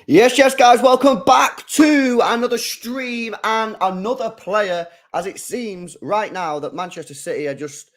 Yes, guys, welcome back to another stream and another player. As it seems right now that Manchester City are just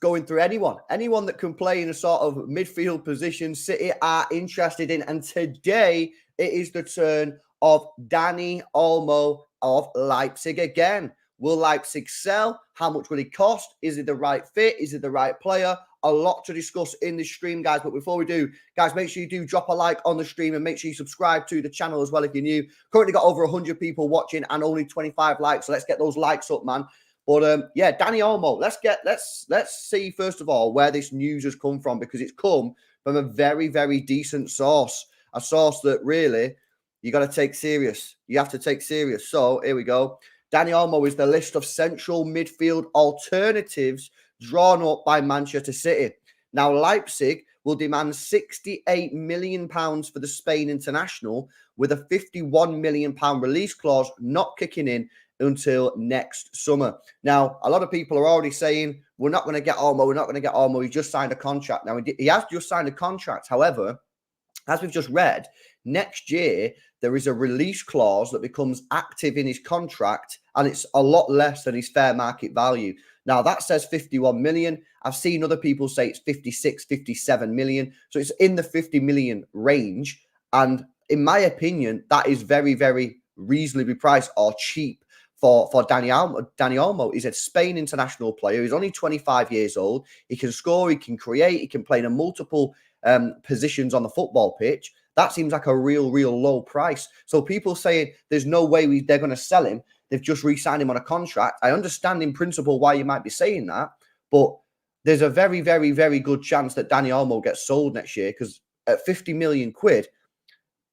going through anyone that can play in a sort of midfield position. City are interested in, and today it is the turn of Dani Olmo of Leipzig again. Will Leipzig sell? How much will it cost? Is it the right fit? Is it the right player? A lot to discuss in this stream, guys. But before we do, guys, make sure you do drop a like on the stream and make sure you subscribe to the channel as well if you're new. Currently got over 100 people watching and only 25 likes. So let's get those likes up, man. But yeah, Dani Olmo. Let's see first of all where this news has come from, because it's come from a very, very decent source. A source that really you got to take serious. You have to take serious. So here we go. Dani Olmo is the list of central midfield alternatives drawn up by Manchester City. Now, Leipzig will demand £68 million for the Spain international, with a £51 million release clause not kicking in until next summer. Now, a lot of people are already saying, we're not going to get Olmo, we're not going to get Olmo, he just signed a contract. Now, he has just signed a contract. However, as we've just read, next year, there is a release clause that becomes active in his contract, and it's a lot less than his fair market value. Now, that says 51 million. I've seen other people say it's 56, 57 million. So it's in the 50 million range. And in my opinion, that is very, very reasonably priced or cheap for Dani Olmo. He's a Spain international player. He's only 25 years old. He can score, he can create, he can play in multiple positions on the football pitch. That seems like a real low price. So people saying there's no way they're going to sell him. They've just re-signed him on a contract. I understand in principle why you might be saying that, but there's a very, very, very good chance that Dani Olmo gets sold next year, because at 50 million quid,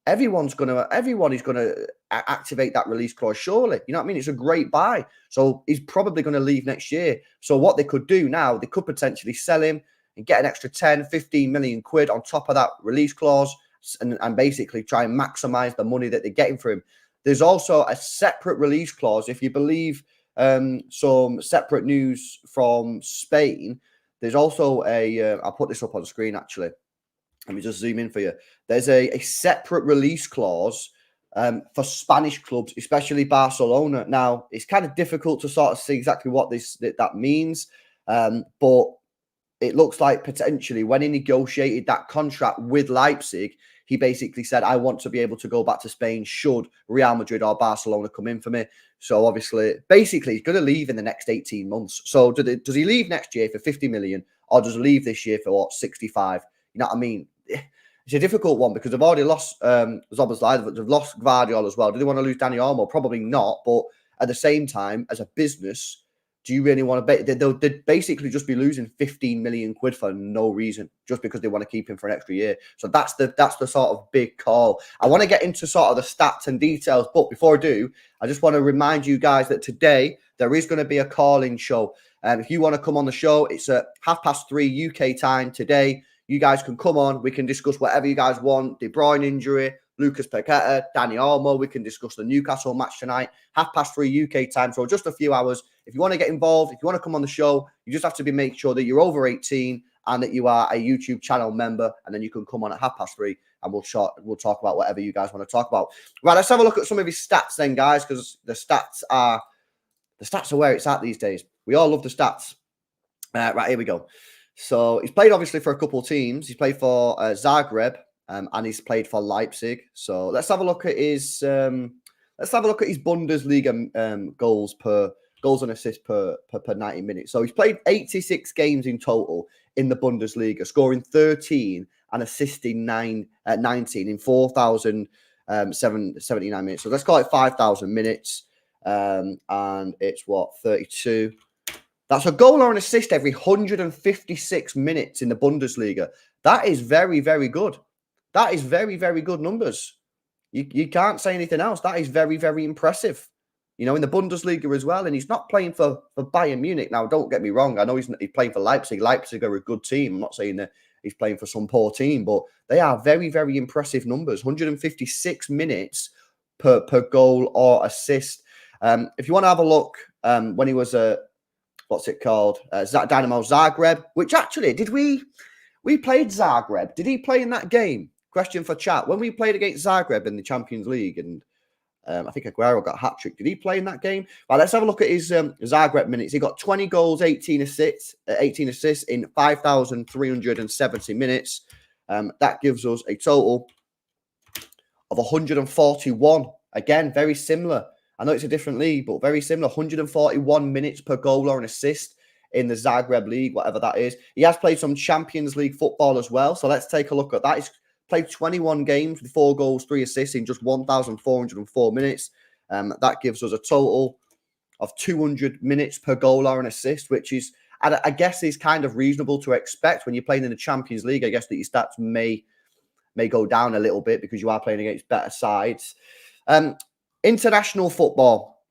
everyone is going to activate that release clause, surely. You know what I mean? It's a great buy. So he's probably going to leave next year. So what they could do now, they could potentially sell him and get an extra 10, 15 million quid on top of that release clause, and basically try and maximize the money that they're getting for him. There's also a separate release clause. If you believe some separate news from Spain, there's also I'll put this up on screen, actually. Let me just zoom in for you. There's a separate release clause for Spanish clubs, especially Barcelona. Now, it's kind of difficult to sort of see exactly what that means, but it looks like potentially when he negotiated that contract with Leipzig, he basically said, I want to be able to go back to Spain should Real Madrid or Barcelona come in for me. So obviously, basically, he's going to leave in the next 18 months. So does he leave next year for 50 million, or does he leave this year for what, 65? You know what I mean? It's a difficult one, because they've already lost Szoboszlai, they've lost Gvardiol as well. Do they want to lose Dani Olmo? Probably not. But at the same time, as a business, do you really want to bet? They'd basically just be losing 15 million quid for no reason, just because they want to keep him for an extra year. So that's the sort of big call. I want to get into sort of the stats and details, but before I do, I just want to remind you guys that today there is going to be a call-in show. If you want to come on the show, it's at 3:30 UK time today. You guys can come on. We can discuss whatever you guys want. De Bruyne injury, Lucas Paquetá, Dani Olmo. We can discuss the Newcastle match tonight. 3:30 UK time. So just a few hours. If you want to get involved, if you want to come on the show, you just have to make sure that you're over 18 and that you are a YouTube channel member, and then you can come on at 3:30 and we'll talk about whatever you guys want to talk about. Right, let's have a look at some of his stats then, guys, because the stats are where it's at these days. We all love the stats. Right, here we go. So he's played obviously for a couple of teams. He's played for Zagreb and he's played for Leipzig. So let's have a look at his Bundesliga goals and assists per 90 minutes. So he's played 86 games in total in the Bundesliga, scoring 13 and assisting 19 in 4,079 minutes. So let's call it 5,000 minutes. And it's what, 32. That's a goal or an assist every 156 minutes in the Bundesliga. That is very, very good. That is very, very good numbers. You can't say anything else. That is very, very impressive. You know, in the Bundesliga as well. And he's not playing for Bayern Munich. Now, don't get me wrong. I know he's playing for Leipzig. Leipzig are a good team. I'm not saying that he's playing for some poor team, but they are very, very impressive numbers. 156 minutes per goal or assist. If you want to have a look, when he was what's it called? Dynamo Zagreb, which actually, we played Zagreb. Did he play in that game? question for chat. When we played against Zagreb in the Champions League, and I think Aguero got a hat-trick. Did he play in that game? Right, let's have a look at his Zagreb minutes. He got 20 goals, 18 assists in 5,370 minutes. That gives us a total of 141. Again, very similar. I know it's a different league, but very similar. 141 minutes per goal or an assist in the Zagreb League, whatever that is. He has played some Champions League football as well. So let's take a look at that. He's played 21 games with 4 goals, 3 assists in just 1,404 minutes. That gives us a total of 200 minutes per goal or an assist, which is, I guess, is kind of reasonable to expect when you're playing in the Champions League. I guess that your stats may go down a little bit because you are playing against better sides. International football.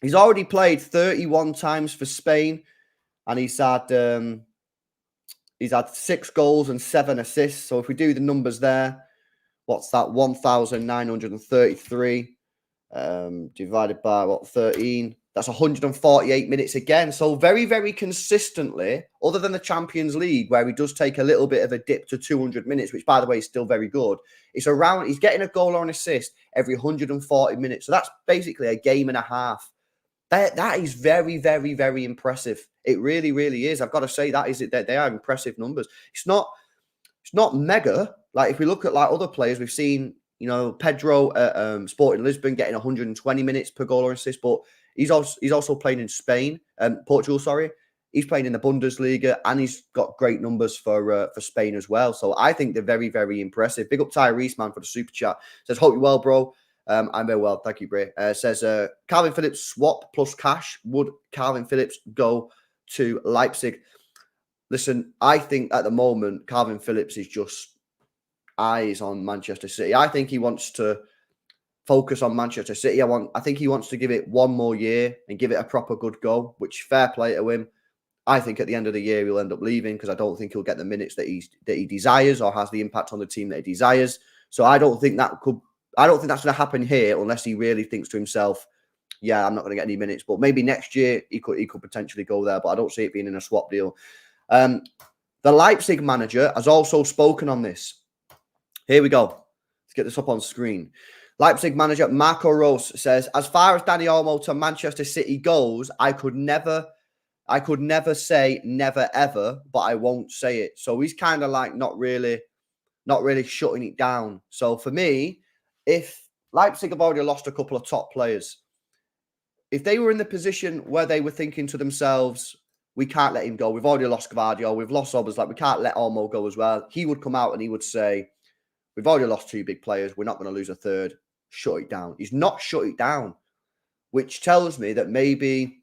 He's already played 31 times for Spain, and he's had 6 goals and 7 assists. So if we do the numbers there, what's that? 1,933 divided by 13. That's 148 minutes again. So very, very consistently, other than the Champions League, where he does take a little bit of a dip to 200 minutes, which, by the way, is still very good. He's getting a goal or an assist every 140 minutes. So that's basically a game and a half. That is very, very, very impressive. It really, really is. I've got to say that they are impressive numbers. It's not mega. Like if we look at like other players, we've seen, Pedro at Sporting Lisbon getting 120 minutes per goal or assist, but he's also playing in Spain, Portugal. Sorry, he's playing in the Bundesliga, and he's got great numbers for Spain as well. So I think they're very, very impressive. Big up Tyrese, man, for the super chat. Says, hope you're well, bro. I'm very well, thank you, Bray. Says Calvin Phillips swap plus cash. Would Calvin Phillips go to Leipzig? Listen, I think at the moment Calvin Phillips is just eyes on Manchester City. I think he wants to focus on Manchester City. I think he wants to give it one more year and give it a proper good go, which fair play to him. I think at the end of the year he'll end up leaving because I don't think he'll get the minutes that he desires or has the impact on the team that he desires. So I don't think that's going to happen here unless he really thinks to himself, yeah, I'm not going to get any minutes. But maybe next year he could potentially go there, but I don't see it being in a swap deal. The Leipzig manager has also spoken on this. Here we go. Let's get this up on screen. Leipzig manager Marco Rose says, as far as Dani Olmo to Manchester City goes, I could never say never ever, but I won't say it. So he's kind of like not really shutting it down. So for me, if Leipzig have already lost a couple of top players, if they were in the position where they were thinking to themselves, we can't let him go. We've already lost Gvardiol. We've lost Others. Like, we can't let Olmo go as well. He would come out and he would say, we've already lost 2 big players. We're not going to lose a third. Shut it down. He's not shut it down, which tells me that maybe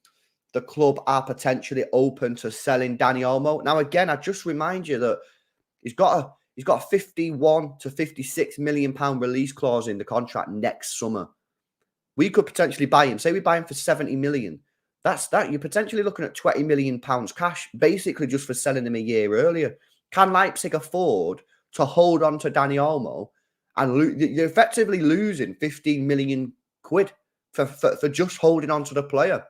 the club are potentially open to selling Dani Olmo. Now, again, I just remind you that he's got a 51 to 56 million pound release clause in the contract next summer. We could potentially buy him. Say we buy him for 70 million. That's that. You're potentially looking at 20 million pounds cash, basically just for selling him a year earlier. Can Leipzig afford to hold on to Dani Olmo? And you're effectively losing 15 million quid for just holding on to the player.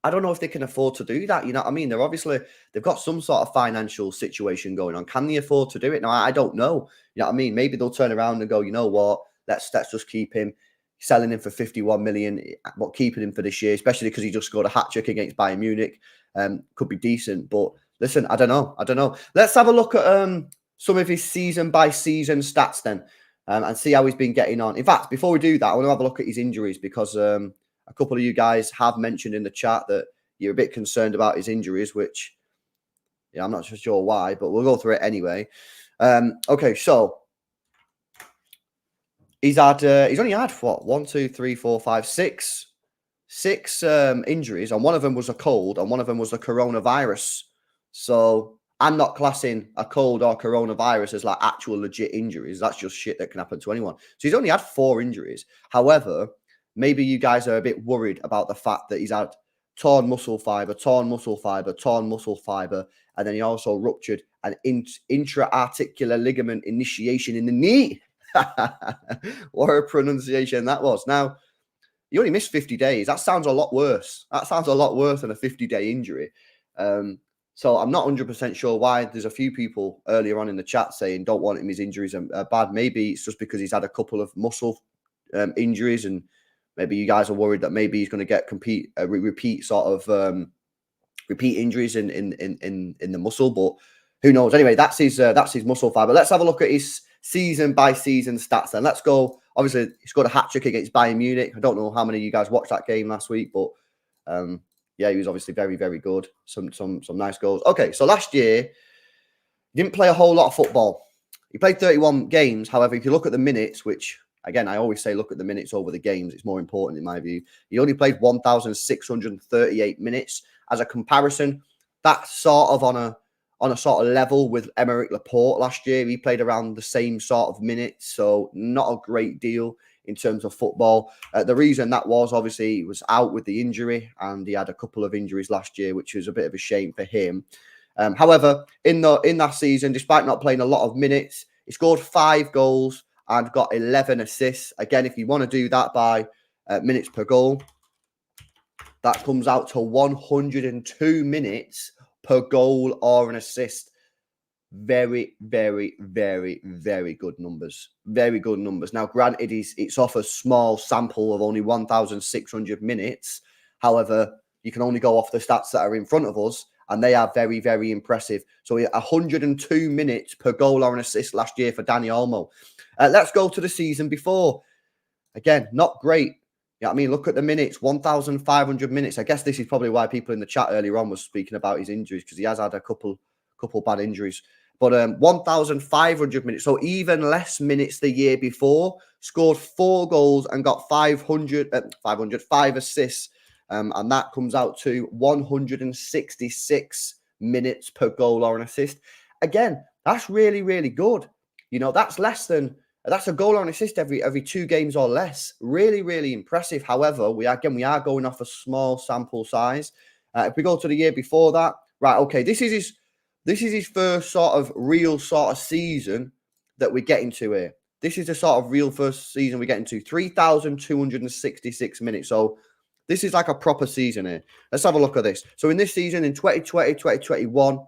I don't know if they can afford to do that. You know what I mean? They've got some sort of financial situation going on. Can they afford to do it? No, I don't know. You know what I mean? Maybe they'll turn around and go, you know what? Let's just keep him, selling him for 51 million, but keeping him for this year, especially because he just scored a hat-trick against Bayern Munich. Could be decent. But listen, I don't know. Let's have a look at some of his season-by-season stats then, and see how he's been getting on. In fact, before we do that, I want to have a look at his injuries because a couple of you guys have mentioned in the chat that you're a bit concerned about his injuries, which, yeah, I'm not so sure why, but we'll go through it anyway. Okay, so he's only had what, 1, 2, 3, 4, 5, 6 injuries, and one of them was a cold, and one of them was a coronavirus. So I'm not classing a cold or coronavirus as like actual legit injuries. That's just shit that can happen to anyone. So he's only had 4 injuries. However, maybe you guys are a bit worried about the fact that he's had torn muscle fiber, and then he also ruptured an intra-articular ligament initiation in the knee. What a pronunciation that was. Now, he only missed 50 days. That sounds a lot worse. That sounds a lot worse than a 50-day injury. So I'm not 100% sure why. There's a few people earlier on in the chat saying don't want him, his injuries are bad. Maybe it's just because he's had a couple of muscle injuries, and maybe you guys are worried that maybe he's going to get repeat sort of repeat injuries in the muscle. But who knows? Anyway, that's his muscle fiber. Let's have a look at his season by season stats. Then let's go. Obviously, he scored a hat trick against Bayern Munich. I don't know how many of you guys watched that game last week, but yeah, he was obviously very, very good. Some nice goals. Okay, so last year he didn't play a whole lot of football. He played 31 games. However, if you look at the minutes, which again I always say look at the minutes over the games, it's more important in my view. He only played 1,638 minutes. As a comparison, that's sort of on a sort of level with Aymeric Laporte last year. He played around the same sort of minutes, so not a great deal in terms of football. The reason that was obviously he was out with the injury, and he had a couple of injuries last year, which was a bit of a shame for him. However, in that season, despite not playing a lot of minutes, he scored 5 goals and got 11 assists. Again, if you want to do that by minutes per goal, that comes out to 102 minutes per goal or an assist. Very, very, very, very good numbers. Very good numbers. Now, granted, it's off a small sample of only 1,600 minutes. However, you can only go off the stats that are in front of us, and they are very, very impressive. So 102 minutes per goal or an assist last year for Dani Olmo. Let's go to the season before. Again, not great. Yeah, I mean, look at the minutes, 1,500 minutes. I guess this is probably why people in the chat earlier on was speaking about his injuries, because he has had a couple bad injuries. But 1,500 minutes, so even less minutes the year before, scored 4 goals and got 5 assists. And that comes out to 166 minutes per goal or an assist. Again, that's really, really good. You know, that's a goal or an assist every 2 games or less. Really, really impressive. However, we are going off a small sample size. If we go to the year before that, right? Okay, this is his first sort of real sort of season that we're getting to here. This is the sort of real first season we're getting to. 3,266 minutes. So this is like a proper season here. Let's have a look at this. So in this season, in 2020, 2021,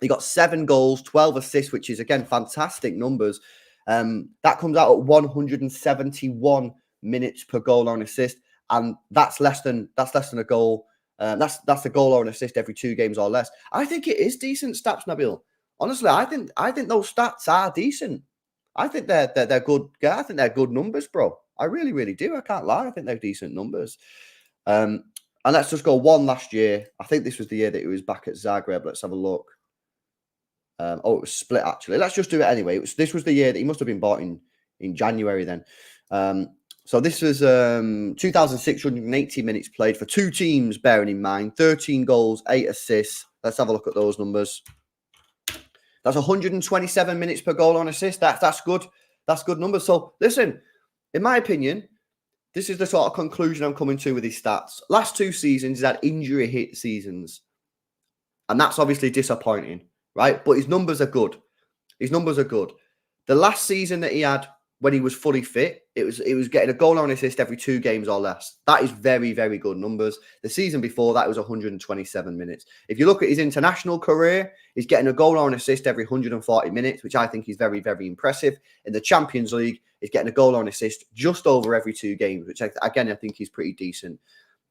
he got 7 goals, 12 assists, which is, again, fantastic numbers. That comes out at 171 minutes per goal or an assist, and that's less than a goal. That's a goal or an assist every 2 games or less. I think it is decent stats, Nabil. Honestly, I think those stats are decent. I think they're good. Yeah, I think they're good numbers, bro. I really, really do. I can't lie. I think they're decent numbers. And let's just go one last year. I think this was the year that he was back at Zagreb. Let's have a look. It was split, actually. Let's just do it anyway. This was the year that he must have been bought in January then. So this was 2,680 minutes played for 2 teams, bearing in mind 13 goals, 8 assists. Let's have a look at those numbers. That's 127 minutes per goal on assist. That's good. That's good numbers. So listen, in my opinion, this is the sort of conclusion I'm coming to with his stats. Last 2 seasons, he's had injury hit seasons, and that's obviously disappointing, right? But his numbers are good. His numbers are good. The last season that he had, when he was fully fit, it was getting a goal or an assist every 2 games or less. That is very, very good numbers. The season before that was 127 minutes. If you look at his international career, he's getting a goal or an assist every 140 minutes, which I think is very, very impressive. In the Champions League, he's getting a goal or an assist just over every 2 games, which I think is pretty decent.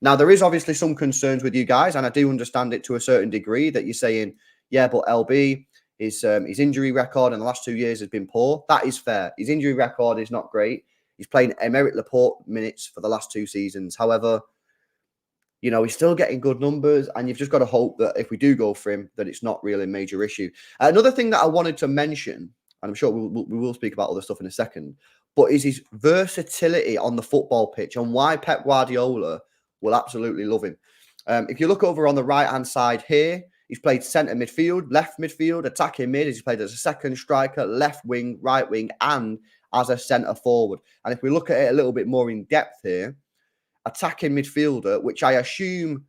Now, there is obviously some concerns with you guys, and I do understand it to a certain degree, that you're saying, yeah, but LB, his injury record in the last 2 years has been poor. That is fair. His injury record is not great. He's playing Aymeric Laporte minutes for the last 2 seasons. However, you know, he's still getting good numbers, and you've just got to hope that if we do go for him, that it's not really a major issue. Another thing that I wanted to mention, and I'm sure we will speak about other stuff in a second, but is his versatility on the football pitch and why Pep Guardiola will absolutely love him. If you look over on the right-hand side here, he's played centre midfield, left midfield, attacking mid. He's played as a second striker, left wing, right wing, and as a centre forward. And if we look at it a little bit more in depth here, attacking midfielder, which I assume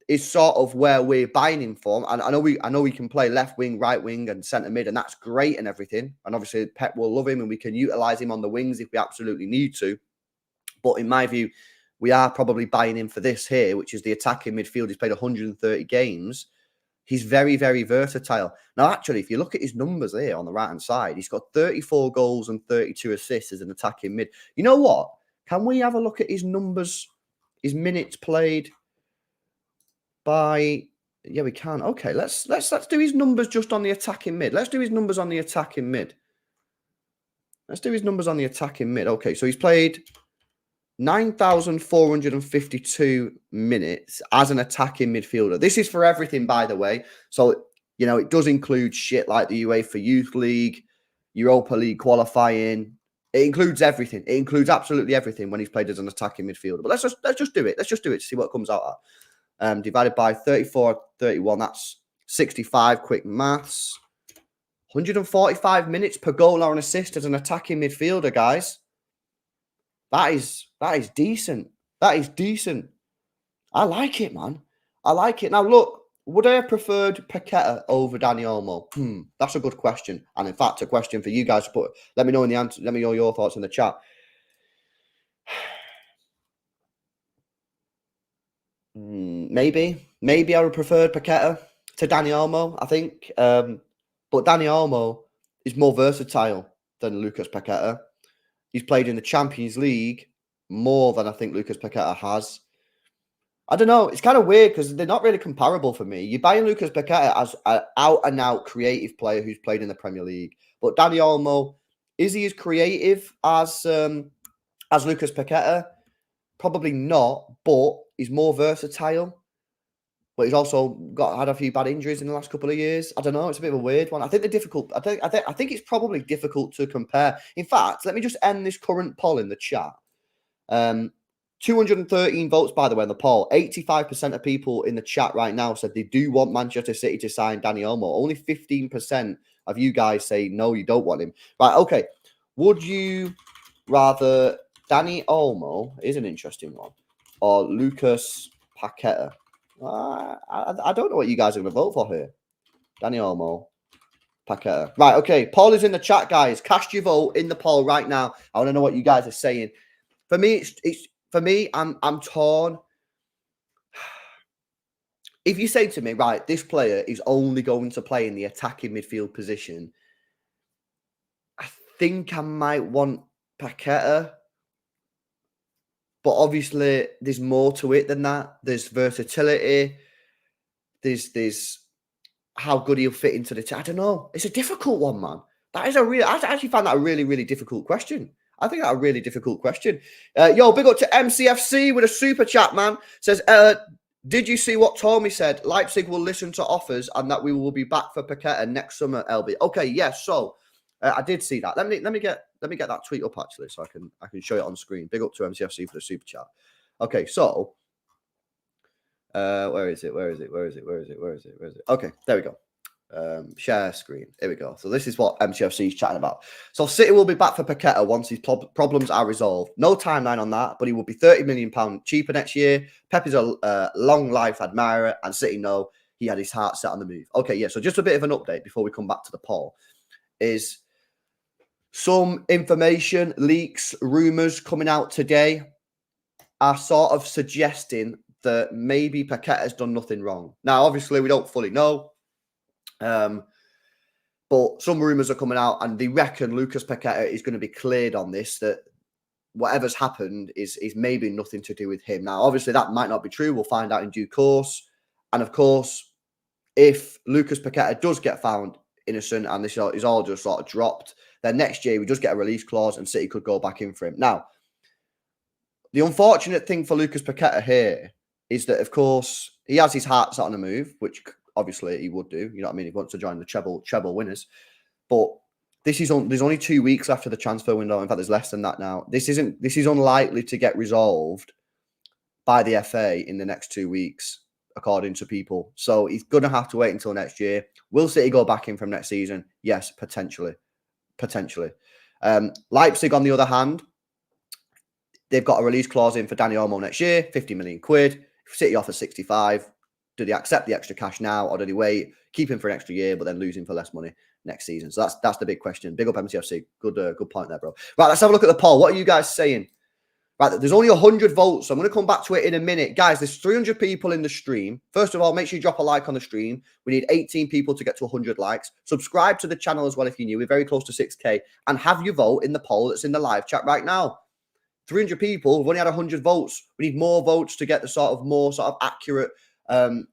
is sort of where we're buying him from. And I know we can play left wing, right wing, and centre mid, and that's great and everything. And obviously Pep will love him, and we can utilise him on the wings if we absolutely need to. But in my view, we are probably buying him for this here, which is the attacking midfield. He's played 130 games. He's very, very versatile. Now, actually, if you look at his numbers here on the right-hand side, he's got 34 goals and 32 assists as an attacking mid. You know what? Can we have a look at his numbers, his minutes played by... Yeah, we can. Okay, let's do his numbers just on the attacking mid. Let's do his numbers on the attacking mid. Okay, so he's played 9,452 minutes as an attacking midfielder. This is for everything, by the way. So, you know, it does include shit like the UEFA Youth League, Europa League qualifying. It includes everything. It includes absolutely everything when he's played as an attacking midfielder. But let's just do it. Let's just do it to see what it comes out at. Divided by 34, 31, that's 65, quick maths. 145 minutes per goal or an assist as an attacking midfielder, guys. That is decent. That is decent. I like it, man. I like it. Now, look, would I have preferred Paquetá over Dani Olmo? That's a good question. And in fact, a question for you guys to put. Let me know in the answer. Let me know your thoughts in the chat. Maybe I would prefer Paquetá to Dani Olmo, I think. But Dani Olmo is more versatile than Lucas Paquetá. He's played in the Champions League more than I think Lucas Paquetá has. I don't know. It's kind of weird because they're not really comparable for me. You're buying Lucas Paquetá as an out-and-out creative player who's played in the Premier League. But Dani Olmo, is he as creative as Lucas Paquetá? Probably not, but he's more versatile. But he's also had a few bad injuries in the last couple of years. I don't know. It's a bit of a weird one. I think they're difficult. I think it's probably difficult to compare. In fact, let me just end this current poll in the chat. 213 votes, by the way, in the poll. 85% of people in the chat right now said they do want Manchester City to sign Dani Olmo. Only 15% of you guys say no, you don't want him. Right, okay. Would you rather Dani Olmo, is an interesting one, or Lucas Paquetá? I don't know what you guys are going to vote for here. Dani Olmo, Paquetá. Right, okay. Poll is in the chat, guys. Cast your vote in the poll right now. I want to know what you guys are saying. For me, I'm torn. If you say to me, right, this player is only going to play in the attacking midfield position, I think I might want Paquetá. But obviously, there's more to it than that. There's versatility. There's how good he'll fit into the team. I don't know. It's a difficult one, man. I actually find that a really, really difficult question. I think that's a really difficult question. Yo, big up to MCFC with a super chat, man. Says, did you see what Tommy said? Leipzig will listen to offers and that we will be back for Paquetá next summer, LB. Okay, yes. So I did see that. Let me get that tweet up actually, so I can show it on screen. Big up to MCFC for the super chat. Okay, so where is it? Okay, there we go. Share screen. Here we go. So this is what MCFC is chatting about. So City will be back for Paquetá once his problems are resolved. No timeline on that, but he will be £30 million cheaper next year. Pep is a long life admirer, and City know he had his heart set on the move. Okay, yeah. So just a bit of an update before we come back to the poll is some information, leaks, rumours coming out today are sort of suggesting that maybe Paquetá has done nothing wrong. Now, obviously, we don't fully know. But some rumours are coming out and they reckon Lucas Paquetá is going to be cleared on this, that whatever's happened is maybe nothing to do with him. Now, obviously, that might not be true. We'll find out in due course. And of course, if Lucas Paquetá does get found innocent and this is all just sort of dropped, then next year we just get a release clause and City could go back in for him. Now, the unfortunate thing for Lucas Paquetá here is that, of course, he has his heart set on a move, which obviously he would do. You know what I mean? He wants to join the treble winners. But there's only 2 weeks after the transfer window. In fact, there's less than that now. This is unlikely to get resolved by the FA in the next 2 weeks, according to people. So he's going to have to wait until next year. Will City go back in from next season? Yes, potentially. Leipzig, on the other hand, they've got a release clause in for Dani Olmo next year, 50 million quid. If City offers 65, do they accept the extra cash now, or do they wait, keep him for an extra year, but then lose him for less money next season? So that's the big question. Big up MCFC. Good point there, bro. Right, let's have a look at the poll. What are you guys saying? Right, there's only 100 votes, so I'm going to come back to it in a minute. Guys, there's 300 people in the stream. First of all, make sure you drop a like on the stream. We need 18 people to get to 100 likes. Subscribe to the channel as well if you're new. We're very close to 6K. And have your vote in the poll that's in the live chat right now. 300 people, we've only had 100 votes. We need more votes to get the sort of accurate, an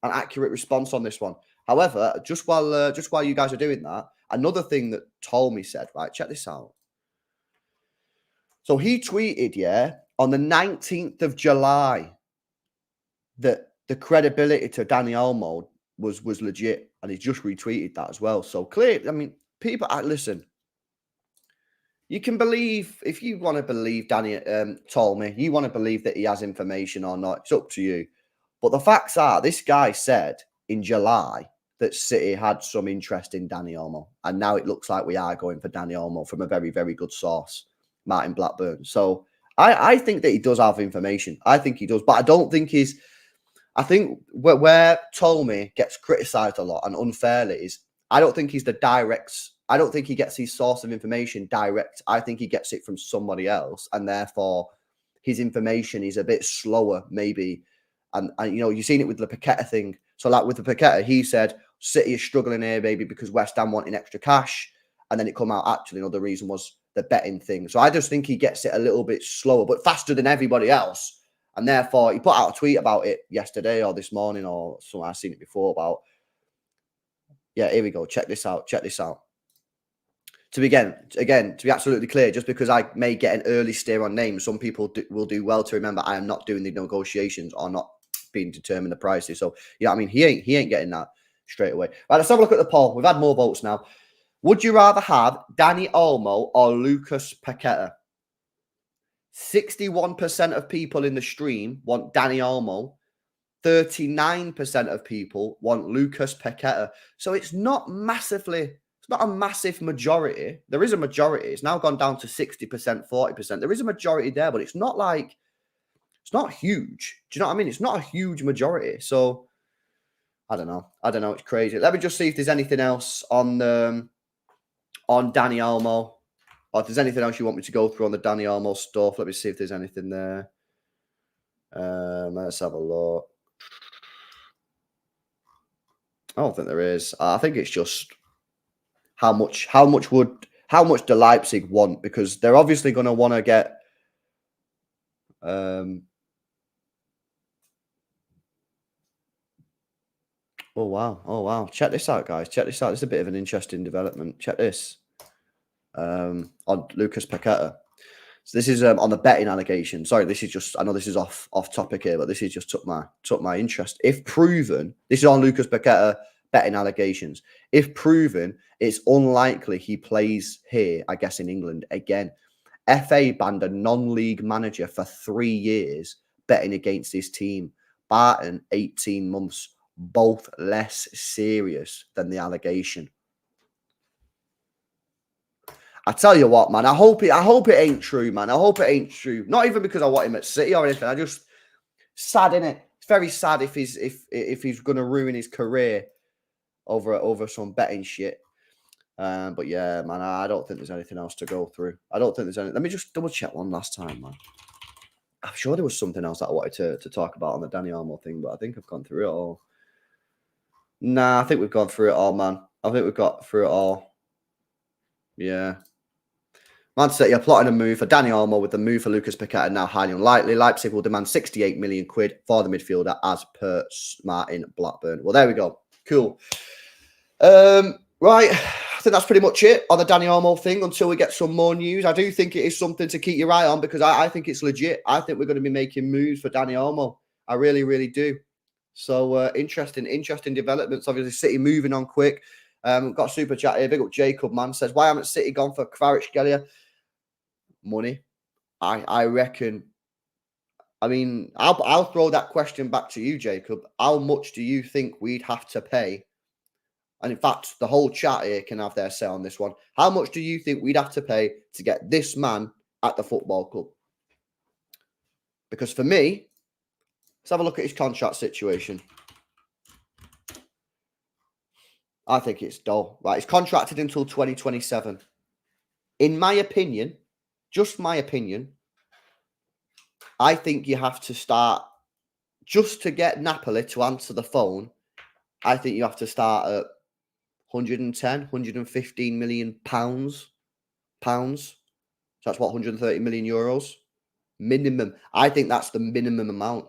accurate response on this one. However, just while you guys are doing that, another thing that Tommy said, right, check this out. So he tweeted, on the 19th of July that the credibility to Dani Olmo was legit, and he just retweeted that as well. So clear, I mean, people, listen, you can believe, if you want to believe Dani told me, you want to believe that he has information or not, it's up to you. But the facts are, this guy said in July that City had some interest in Dani Olmo, and now it looks like we are going for Dani Olmo from a very, very good source, Martin Blackburn. So I think that he does have information. I think he does, but I don't think he's. I think where Tolmy gets criticised a lot and unfairly is I don't think he's the direct. I don't think he gets his source of information direct. I think he gets it from somebody else, and therefore his information is a bit slower, maybe. And you know, you've seen it with the Paquetá thing. So, like with the Paquetá, he said City is struggling here, maybe because West Ham wanting extra cash, and then it come out actually another reason was the betting thing. So I just think he gets it a little bit slower, but faster than everybody else. And therefore, he put out a tweet about it yesterday or this morning or something. I've seen it before about. Yeah, here we go. Check this out. Check this out. To be absolutely clear, just because I may get an early steer on names, some people will do well to remember I am not doing the negotiations or not being determined the prices. So, you know what I mean? He ain't getting that straight away. Right, let's have a look at the poll. We've had more votes now. Would you rather have Dani Olmo or Lucas Paquetá? 61% of people in the stream want Dani Olmo. 39% of people want Lucas Paquetá. So it's not massively, it's not a massive majority. There is a majority. It's now gone down to 60%, 40%. There is a majority there, but it's not like, it's not huge. Do you know what I mean? It's not a huge majority. So I don't know. It's crazy. Let me just see if there's anything else on Dani Olmo. Or if there's anything else you want me to go through on the Dani Olmo stuff. Let me see if there's anything there. Let's have a look. I don't think there is. I think it's just how much do Leipzig want? Because they're obviously going to want to get oh wow. Check this out, guys. Check this out. This is a bit of an interesting development. Check this. On Lucas Paquetá. So this is on the betting allegation. Sorry, this is just, I know this is off topic here, but this is just took my interest. If proven, this is on Lucas Paquetá betting allegations. If proven, it's unlikely he plays here, I guess in England again. FA banned a non-league manager for 3 years betting against his team. Barton, 18 months, both less serious than the allegation. I tell you what, man, I hope it ain't true, man. I hope it ain't true. Not even because I want him at City or anything. I just sad, innit? It's very sad if he's gonna ruin his career over some betting shit. But yeah, man, I don't think there's anything else to go through. I don't think there's any. Let me just double check one last time, man. I'm sure there was something else that I wanted to talk about on the Dani Olmo thing, but I think I've gone through it all. Nah, I think we've gone through it all, man. I think we've got through it all. Yeah. Man City are plotting a move for Dani Olmo, with the move for Lucas Paquetá now highly unlikely. Leipzig will demand 68 million quid for the midfielder, as per Martin Blackburn. Well, there we go. Cool. Right. I think that's pretty much it on the Dani Olmo thing until we get some more news. I do think it is something to keep your eye on because I think it's legit. I think we're going to be making moves for Dani Olmo. I really, really do. So interesting developments. Obviously, City moving on quick. We've got a super chat here. Big up Jacob, man. Says, why haven't City gone for Kvaratskhelia? Money. I reckon. I mean, I'll throw that question back to you, Jacob. How much do you think we'd have to pay? And in fact, the whole chat here can have their say on this one. How much do you think we'd have to pay to get this man at the football club? Because for me, let's have a look at his contract situation. I think it's dull. Right, he's contracted until 2027. In my opinion, just my opinion, I think you have to start, just to get Napoli to answer the phone, I think you have to start at 110, 115 million pounds. So that's what, 130 million euros? Minimum. I think that's the minimum amount.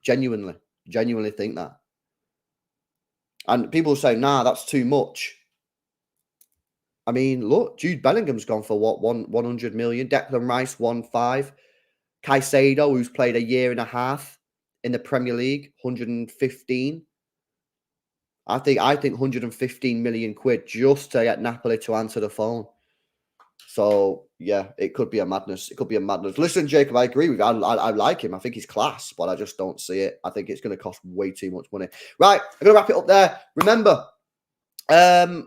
Genuinely think that. And people say, nah, that's too much. I mean, look, Jude Bellingham's gone for what, 100 million. Declan Rice, 1.5. Caicedo, who's played a year and a half in the Premier League, 115. I think 115 million quid just to get Napoli to answer the phone. So yeah, it could be a madness. It could be a madness. Listen, Jacob, I agree with you. I like him. I think he's class, but I just don't see it. I think it's going to cost way too much money. Right, I'm going to wrap it up there. Remember,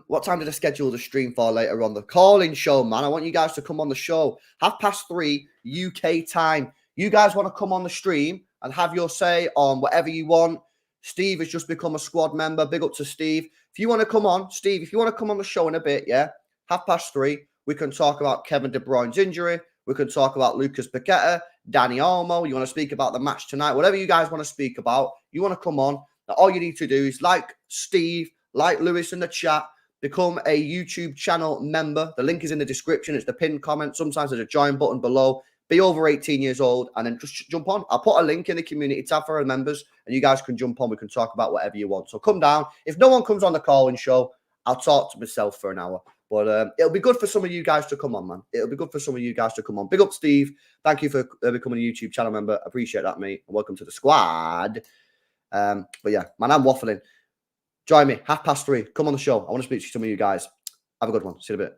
what time did I schedule the stream for later on? The call-in show, man. I want you guys to come on the show. 3:30 UK time. You guys want to come on the stream and have your say on whatever you want. Steve has just become a squad member. Big up to Steve. If you want to come on, Steve, if you want to come on the show in a bit, yeah, 3:30, we can talk about Kevin De Bruyne's injury. We can talk about Lucas Paquetá, Dani Olmo. You want to speak about the match tonight? Whatever you guys want to speak about, you want to come on. Now, all you need to do is, like Steve, like Lewis in the chat, become a YouTube channel member. The link is in the description. It's the pinned comment. Sometimes there's a join button below. Be over 18 years old and then just jump on. I'll put a link in the community tab for our members and you guys can jump on. We can talk about whatever you want. So come down. If no one comes on the call-in show, I'll talk to myself for an hour. But it'll be good for some of you guys to come on, man. It'll be good for some of you guys to come on. Big up, Steve. Thank you for becoming a YouTube channel member. Appreciate that, mate. And welcome to the squad. But yeah, man, I'm waffling. Join me, 3:30. Come on the show. I want to speak to some of you guys. Have a good one. See you in a bit.